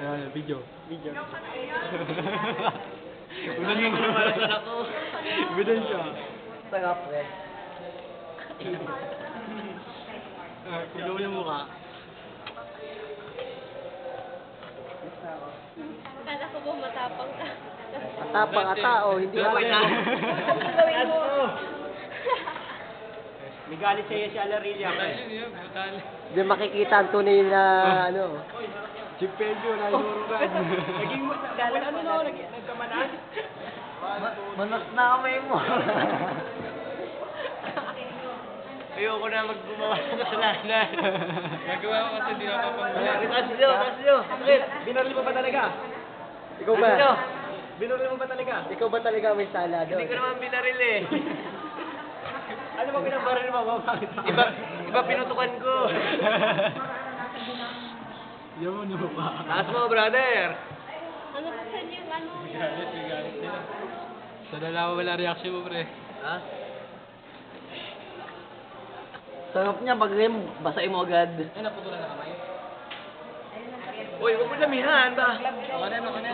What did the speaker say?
Video. Video. Ulan yung malasan ako. Ulan siya. Sarap rin. Ulo yung mukha. Kala ko ba matapang ka? Matapang ka tao, hindi ka Gawin mo. May galit sa'yo si Alarilla. Hindi makikita ang tunay na ano. Si Pedro, nainurugan. Naging galit ano no? Nagkamanan? Manas na kamay mo. Ayoko na maggumawa ng kasalanan. Gagawa ko kasi hindi napapagawa. Tasyo. Binaril mo ba talaga? Ikaw ba? Binaril mo ba talaga? Ikaw ba talaga may sala doon? Hindi ko naman binaril eh. Ano ba pinabaril mo? Bakit? Iba pinutukan ko. Yaman mo ba? Taas mo, brother. Ano ba sa yung ano? Galit nila. Sana lang wala reaction mo, pre. Ha? Sarap niya pag rim, basahin mo agad. Ay, naputulan na kamay. Uy, huwag mo damihan ba? Okay na.